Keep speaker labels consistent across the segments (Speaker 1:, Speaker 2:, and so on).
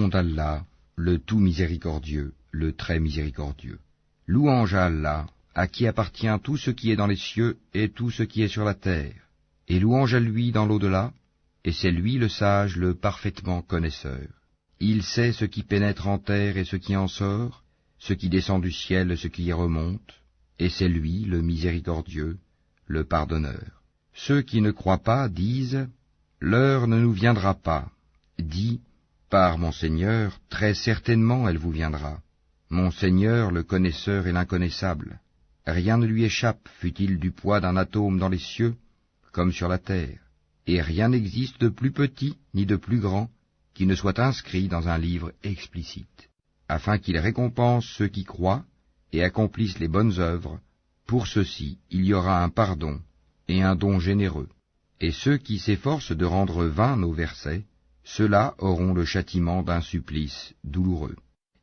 Speaker 1: nom d'Allah, le tout miséricordieux, le très miséricordieux. Louange à Allah, à qui appartient tout ce qui est dans les cieux et tout ce qui est sur la terre, et louange à lui dans l'au-delà, et c'est lui le sage, le parfaitement connaisseur. Il sait ce qui pénètre en terre et ce qui en sort, ce qui descend du ciel et ce qui y remonte, et c'est lui le miséricordieux, le pardonneur. Ceux qui ne croient pas disent « L'heure ne nous viendra pas ». Dis « Par mon Seigneur, très certainement elle vous viendra. Mon Seigneur, le connaisseur et l'inconnaissable. Rien ne lui échappe, fût-il du poids d'un atome dans les cieux, comme sur la terre. Et rien n'existe de plus petit ni de plus grand qui ne soit inscrit dans un livre explicite, afin qu'il récompense ceux qui croient et accomplissent les bonnes œuvres. Pour ceux-ci, il y aura un pardon et un don généreux. Et ceux qui s'efforcent de rendre vains nos versets, ceux-là auront le châtiment d'un supplice douloureux.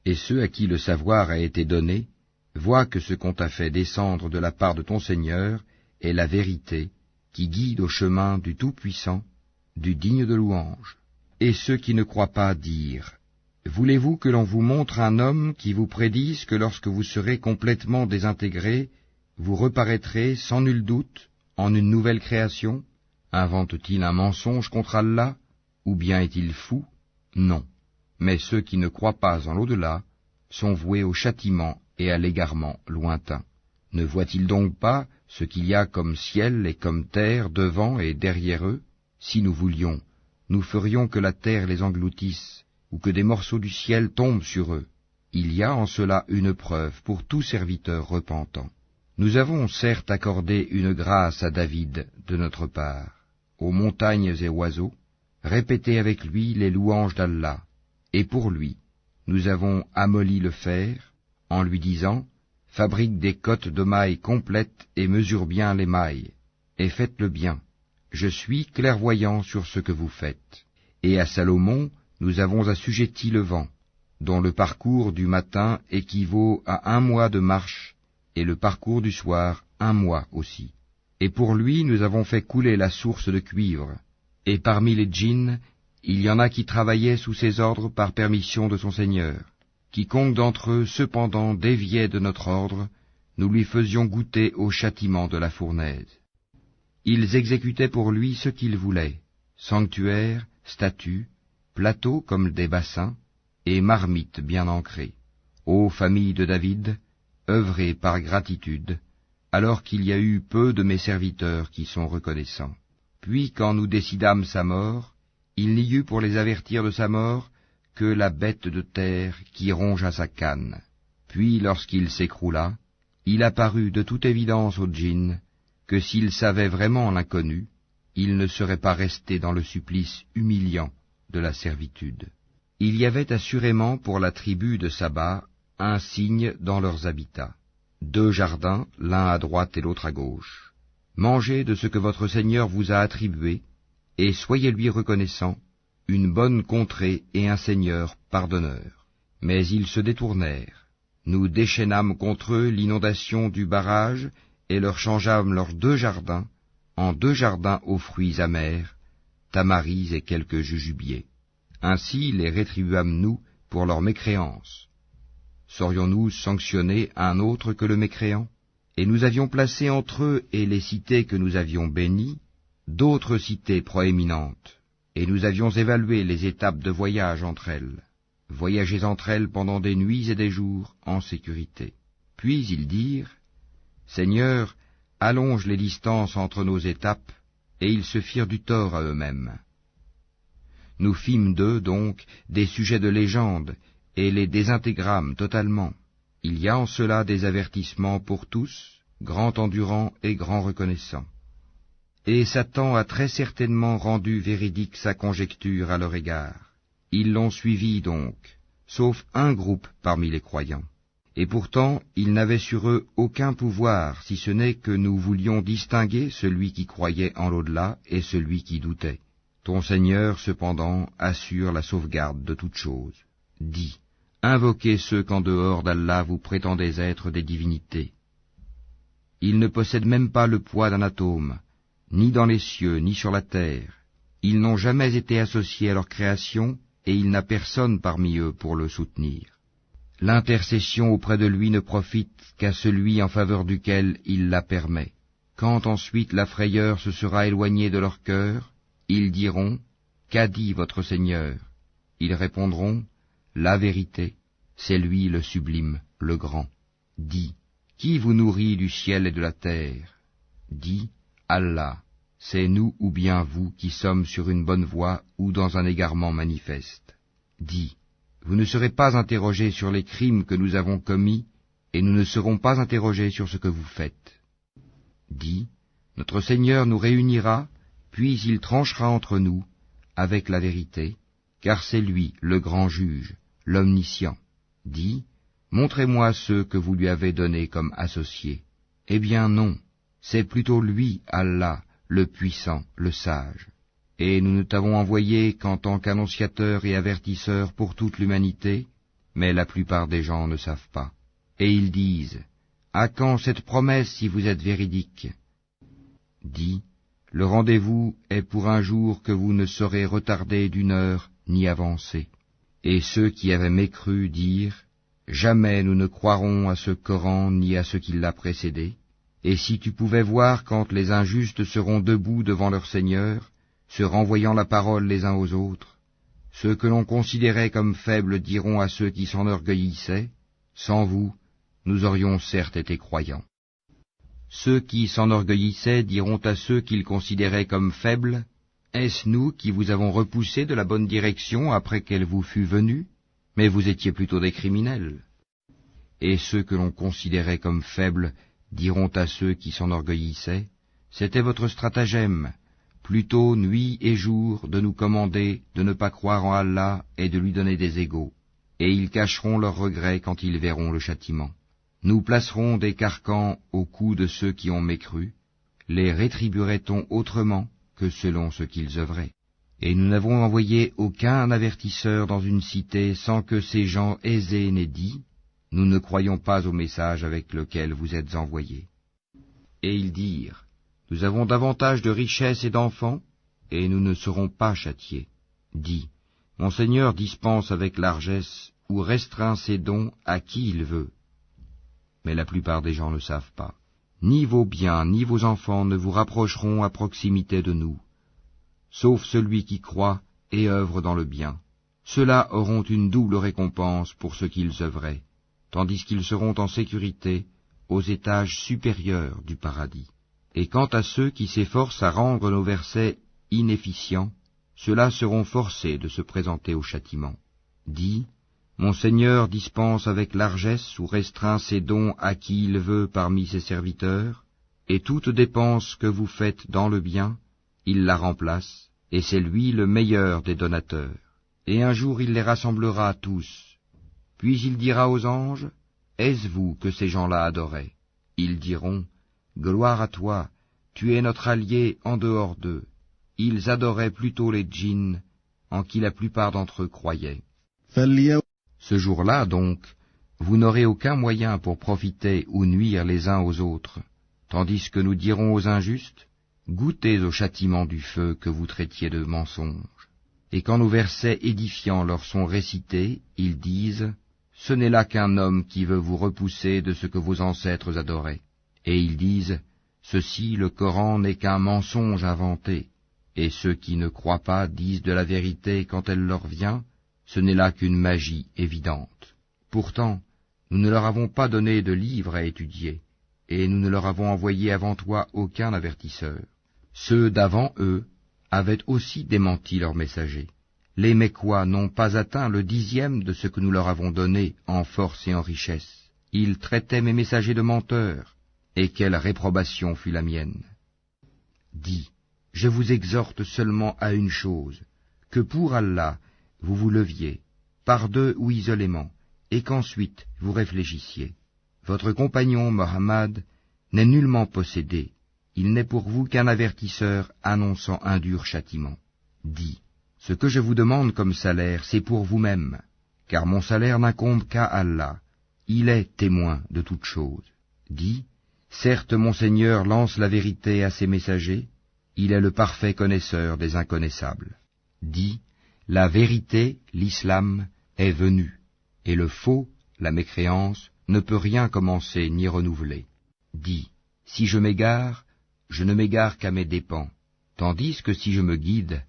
Speaker 1: Et ceux à qui le savoir a été donné, voient que ce qu'on t'a fait descendre de la part de ton Seigneur est la vérité, qui guide au chemin du Tout-Puissant, du digne de louange. Et ceux qui ne croient pas dirent, « Voulez-vous que l'on vous montre un homme qui vous prédise que lorsque vous serez complètement désintégrés, vous reparaîtrez sans nul doute en une nouvelle création? Invente-t-il un mensonge contre Allah, ou bien est-il fou? Non. Mais ceux qui ne croient pas en l'au-delà sont voués au châtiment et à l'égarement lointain. Ne voient-ils donc pas ce qu'il y a comme ciel et comme terre devant et derrière eux? Si nous voulions, nous ferions que la terre les engloutisse, ou que des morceaux du ciel tombent sur eux. Il y a en cela une preuve pour tout serviteur repentant. Nous avons certes accordé une grâce à David de notre part, aux montagnes et oiseaux, répétez avec lui les louanges d'Allah, et pour lui, nous avons amolli le fer, en lui disant, fabrique des cottes de mailles complètes et mesure bien les mailles, et faites-le bien. Je suis clairvoyant sur ce que vous faites. Et à Salomon, nous avons assujetti le vent, dont le parcours du matin équivaut à 1 mois de marche, et le parcours du soir 1 mois aussi. Et pour lui, nous avons fait couler la source de cuivre. Et parmi les djinns, il y en a qui travaillaient sous ses ordres par permission de son Seigneur. Quiconque d'entre eux, cependant, déviait de notre ordre, nous lui faisions goûter au châtiment de la fournaise. Ils exécutaient pour lui ce qu'ils voulaient, sanctuaires, statues, plateaux comme des bassins, et marmites bien ancrées. Ô famille de David, œuvrez par gratitude, alors qu'il y a eu peu de mes serviteurs qui sont reconnaissants. Puis quand nous décidâmes sa mort, il n'y eut pour les avertir de sa mort que la bête de terre qui rongea sa canne. Puis lorsqu'il s'écroula, il apparut de toute évidence aux djinns que s'ils savaient vraiment l'inconnu, ils ne seraient pas restés dans le supplice humiliant de la servitude. Il y avait assurément pour la tribu de Saba un signe dans leurs habitats, 2 jardins, l'un à droite et l'autre à gauche. Mangez de ce que votre Seigneur vous a attribué, et soyez-lui reconnaissants, une bonne contrée et un Seigneur pardonneur. Mais ils se détournèrent. Nous déchaînâmes contre eux l'inondation du barrage, et leur changeâmes leurs 2 jardins, en 2 jardins aux fruits amers, tamaris et quelques jujubiers. Ainsi les rétribuâmes-nous pour leur mécréance. Saurions-nous sanctionner un autre que le mécréant? Et nous avions placé entre eux et les cités que nous avions bénies, d'autres cités proéminentes, et nous avions évalué les étapes de voyage entre elles. Voyagez entre elles pendant des nuits et des jours en sécurité. Puis ils dirent, Seigneur, allonge les distances entre nos étapes, et ils se firent du tort à eux-mêmes. Nous fîmes d'eux, donc, des sujets de légende, et les désintégrâmes totalement. Il y a en cela des avertissements pour tous, grand endurant et grand reconnaissant. Et Satan a très certainement rendu véridique sa conjecture à leur égard. Ils l'ont suivi donc, sauf un groupe parmi les croyants. Et pourtant, ils n'avaient sur eux aucun pouvoir, si ce n'est que nous voulions distinguer celui qui croyait en l'au-delà et celui qui doutait. Ton Seigneur, cependant, assure la sauvegarde de toutes choses. Dis, invoquez ceux qu'en dehors d'Allah vous prétendez être des divinités. Ils ne possèdent même pas le poids d'un atome, ni dans les cieux, ni sur la terre. Ils n'ont jamais été associés à leur création, et il n'a personne parmi eux pour le soutenir. L'intercession auprès de lui ne profite qu'à celui en faveur duquel il la permet. Quand ensuite la frayeur se sera éloignée de leur cœur, ils diront, « Qu'a dit votre Seigneur ?» Ils répondront, « La vérité, c'est lui le sublime, le grand. » Dis, « Qui vous nourrit du ciel et de la terre ?» Dis, « Allah, c'est nous ou bien vous qui sommes sur une bonne voie ou dans un égarement manifeste. » Dis, « Vous ne serez pas interrogés sur les crimes que nous avons commis, et nous ne serons pas interrogés sur ce que vous faites. » Dis, « Notre Seigneur nous réunira, puis il tranchera entre nous, avec la vérité, car c'est lui le grand juge, l'omniscient. » Dis, « Montrez-moi ceux que vous lui avez donnés comme associés. » Eh bien non, c'est plutôt lui, Allah, le puissant, le sage. Et nous ne t'avons envoyé qu'en tant qu'annonciateur et avertisseur pour toute l'humanité, mais la plupart des gens ne savent pas. Et ils disent, « À quand cette promesse si vous êtes véridique ?» Dis, « Le rendez-vous est pour un jour que vous ne saurez retarder d'une heure ni avancer. » Et ceux qui avaient mécru dirent, « Jamais nous ne croirons à ce Coran ni à ce qui l'a précédé. Et si tu pouvais voir quand les injustes seront debout devant leur Seigneur, se renvoyant la parole les uns aux autres, ceux que l'on considérait comme faibles diront à ceux qui s'enorgueillissaient, « Sans vous, nous aurions certes été croyants. » Ceux qui s'enorgueillissaient diront à ceux qu'ils considéraient comme faibles, « Est-ce nous qui vous avons repoussé de la bonne direction après qu'elle vous fût venue? Mais vous étiez plutôt des criminels. » Et ceux que l'on considérait comme faibles diront à ceux qui s'enorgueillissaient, « C'était votre stratagème, plutôt nuit et jour de nous commander de ne pas croire en Allah et de lui donner des égaux. » Et ils cacheront leurs regrets quand ils verront le châtiment. Nous placerons des carcans au cou de ceux qui ont mécru. Les rétribuerait-on autrement que selon ce qu'ils œuvraient? Et nous n'avons envoyé aucun avertisseur dans une cité sans que ces gens aisés n'aient dit, « Nous ne croyons pas au message avec lequel vous êtes envoyés. » Et ils dirent, « Nous avons davantage de richesses et d'enfants, et nous ne serons pas châtiés. » Dis, « Mon Seigneur dispense avec largesse ou restreint ses dons à qui il veut. » Mais la plupart des gens ne savent pas. Ni vos biens, ni vos enfants ne vous rapprocheront à proximité de nous, sauf celui qui croit et œuvre dans le bien. Ceux-là auront une double récompense pour ce qu'ils œuvraient, tandis qu'ils seront en sécurité aux étages supérieurs du paradis. Et quant à ceux qui s'efforcent à rendre nos versets inefficients, ceux-là seront forcés de se présenter au châtiment. Dis, mon Seigneur dispense avec largesse ou restreint ses dons à qui il veut parmi ses serviteurs, et toute dépense que vous faites dans le bien, il la remplace, et c'est lui le meilleur des donateurs. Et un jour il les rassemblera tous. Puis il dira aux anges, « Est-ce vous que ces gens-là adoraient ?» Ils diront, « Gloire à toi, tu es notre allié en dehors d'eux. » Ils adoraient plutôt les djinns, en qui la plupart d'entre eux croyaient. Ce jour-là, donc, vous n'aurez aucun moyen pour profiter ou nuire les uns aux autres, tandis que nous dirons aux injustes, « Goûtez au châtiment du feu que vous traitiez de mensonge. » Et quand nos versets édifiants leur sont récités, ils disent, « Ce n'est là qu'un homme qui veut vous repousser de ce que vos ancêtres adoraient. » Et ils disent, « Ceci, le Coran, n'est qu'un mensonge inventé. » Et ceux qui ne croient pas disent de la vérité quand elle leur vient, ce n'est là qu'une magie évidente. Pourtant, nous ne leur avons pas donné de livre à étudier, et nous ne leur avons envoyé avant toi aucun avertisseur. Ceux d'avant eux avaient aussi démenti leurs messagers. Les Mécois n'ont pas atteint le 10e de ce que nous leur avons donné en force et en richesse. Ils traitaient mes messagers de menteurs, et quelle réprobation fut la mienne. Dis, je vous exhorte seulement à une chose, que pour Allah, vous vous leviez, par deux ou isolément, et qu'ensuite vous réfléchissiez. Votre compagnon Mohammed n'est nullement possédé, il n'est pour vous qu'un avertisseur annonçant un dur châtiment. Dis, ce que je vous demande comme salaire, c'est pour vous-même, car mon salaire n'incombe qu'à Allah, il est témoin de toutes choses. Dis, certes mon Seigneur lance la vérité à ses messagers, il est le parfait connaisseur des inconnaissables. Dis, La vérité, l'islam, est venue, et le faux, la mécréance, ne peut rien commencer ni renouveler. Dis, si je m'égare, je ne m'égare qu'à mes dépens, tandis que si je me guide,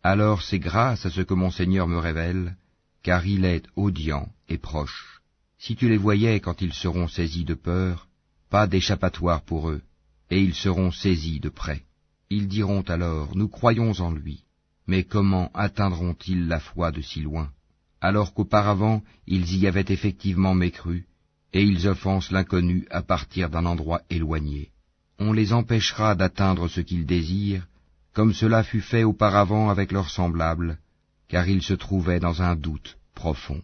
Speaker 1: alors c'est grâce à ce que mon Seigneur me révèle, car il est audient et proche. Si tu les voyais quand ils seront saisis de peur, pas d'échappatoire pour eux, et ils seront saisis de près. Ils diront alors, nous croyons en lui, mais comment atteindront-ils la foi de si loin, alors qu'auparavant ils y avaient effectivement mécru, et ils offensent l'inconnu à partir d'un endroit éloigné. On les empêchera d'atteindre ce qu'ils désirent, comme cela fut fait auparavant avec leurs semblables, car ils se trouvaient dans un doute profond.